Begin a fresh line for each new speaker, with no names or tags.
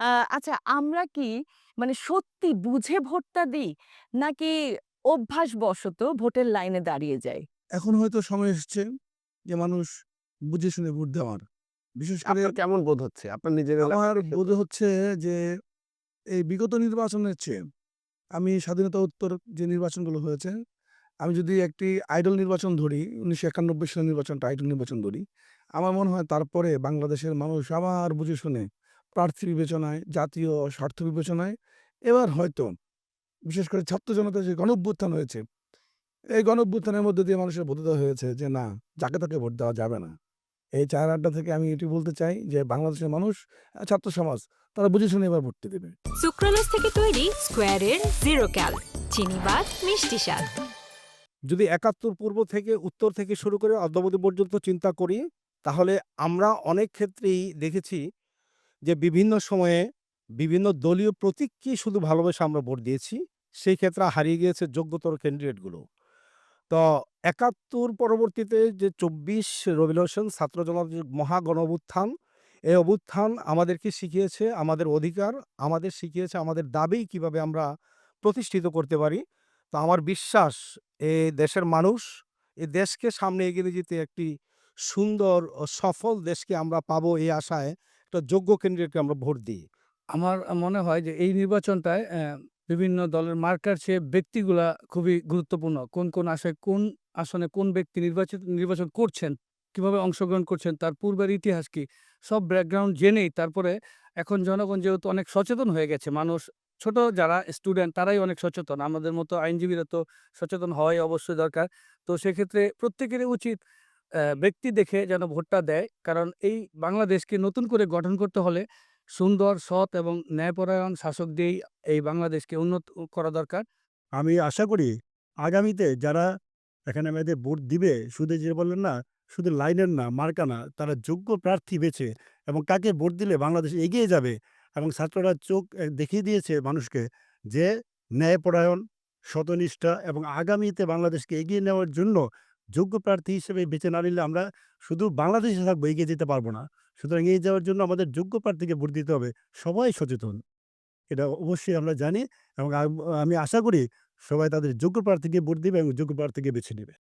আ আচ্ছা আমরা কি মানে সত্যি বুঝে ভোটটা দিই? নাকি অভ্যাসবশত ভোটের লাইনে দাঁড়িয়ে যাই?
এখন হয়তো সময় এসেছে যে মানুষ বুঝে শুনে ভোট দেওয়ার। বিশেষ করে
আপনার কেমন বোধ হচ্ছে? আপনার নিজের এলাকা
আমার
থেকে
বোধ হচ্ছে যে এই বিগত নির্বাচনের চেয়ে আমি স্বাধীনতা-উত্তর যে নির্বাচনগুলো হয়েছে, আমি যদি একটি আইডল নির্বাচন ধরি, ১৯৯১ সালের নির্বাচনটা আইডল নির্বাচন ধরি, আমার মনে হয় তারপরে বাংলাদেশের মানুষ আবার বুঝে শুনে প্রার্থী বিবেচনায়, জাতীয় স্বার্থ বিবেচনায় এবার হয়তো বিশেষ করে ছাত্র জনতার যে গণঅভ্যুত্থান হয়েছে, এই গণঅভ্যুত্থানের মধ্য দিয়ে মানুষের বোধোদয় হয়েছে যে না, যাকে তাকে ভোট দেওয়া যাবে না। এই চায়ের আড্ডা থেকে আমি এটি বলতে চাই যে বাংলাদেশের মানুষ, ছাত্র সমাজ তারা বুঝে শুনে এবার ভোটটি দেবে।
সুক্রালোজ থেকে তৈরি স্কোয়ারের জিরো ক্যাল চিনিবাদ মিষ্টি স্বাদ।
যদি ৭১ পূর্ব থেকে উত্তর থেকে শুরু করে অদ্যাবধি পর্যন্ত চিন্তা করি, তাহলে আমরা অনেক ক্ষেত্রেই দেখেছি যে বিভিন্ন সময়ে বিভিন্ন দলীয় প্রতীককেই শুধু ভালোবেসে আমরা ভোট দিয়েছি। সেই ক্ষেত্রে হারিয়ে গিয়েছে যোগ্যতর ক্যান্ডিডেটগুলো। তো ৭১ পরবর্তীতে যে ২৪ রেভলিউশন ছাত্র জনতার যে মহা গণঅভ্যুত্থান, এই অভ্যুত্থান আমাদেরকে শিখিয়েছে আমাদের অধিকার, আমাদের শিখিয়েছে আমাদের দাবি কিভাবে আমরা প্রতিষ্ঠিত করতে পারি। তো আমার বিশ্বাস দেশের মানুষ এ দেশকে সামনে এগিয়ে নিয়ে যেতে একটি সুন্দর ও সফল দেশকে আমরা পাবো এই আশায় একটা যোগ্য ক্যান্ডিডেটকে আমরা ভোট দিই।
আমার মনে হয় যে এই নির্বাচনটায় বিভিন্ন দলের মার্কার চেয়ে ব্যক্তিগুলা খুবই গুরুত্বপূর্ণ। কোন আশায় কোন আসনে কোন ব্যক্তি নির্বাচন করছেন, কিভাবে অংশগ্রহণ করছেন, তার পূর্বের ইতিহাস কি, সব ব্যাকগ্রাউন্ড জেনেই তারপরে এখন জনগণ যেহেতু অনেক সচেতন হয়ে গেছে, মানুষ ছোট যারা স্টুডেন্ট তারাই অনেক সচেতন। আমাদের মতো আইনজীবীরা তো সচেতন হওয়াই অবশ্যই দরকার। তো সেক্ষেত্রে প্রত্যেকেরই উচিত ব্যক্তি দেখে যেন ভোটটা দেয়। কারণ এই বাংলাদেশকে নতুন করে গঠন করতে হলে সুন্দর, সৎ এবং ন্যায়পরায়ণ শাসক দিয়েই এই বাংলাদেশকে উন্নত করা দরকার।
আমি আশা করি আগামীতে যারা এখানে আমাদের ভোট দিবে, শুধু যে বললেন না, শুধু লাইনের না, মার্কা না, তারা যোগ্য প্রার্থী বেছে এবং কাকে ভোট দিলে বাংলাদেশ এগিয়ে যাবে এবং ছাত্ররা চোখ দেখিয়ে দিয়েছে মানুষকে যে ন্যায়পরায়ণ, সতনিষ্ঠা এবং আগামীতে বাংলাদেশকে এগিয়ে নেওয়ার জন্য যোগ্য প্রার্থী হিসেবে বেছে না নিলে আমরা শুধু বাংলাদেশে থাকবো, এগিয়ে যেতে পারবো না। সুতরাং এগিয়ে যাওয়ার জন্য আমাদের যোগ্য প্রার্থীকে ভোট দিতে হবে। সবাই সচেতন। এটা অবশ্যই আমরা জানি এবং আমি আশা করি সবাই তাদের যোগ্য প্রার্থীকে ভোট দিবে এবং যোগ্য প্রার্থীকে বেছে নেবে।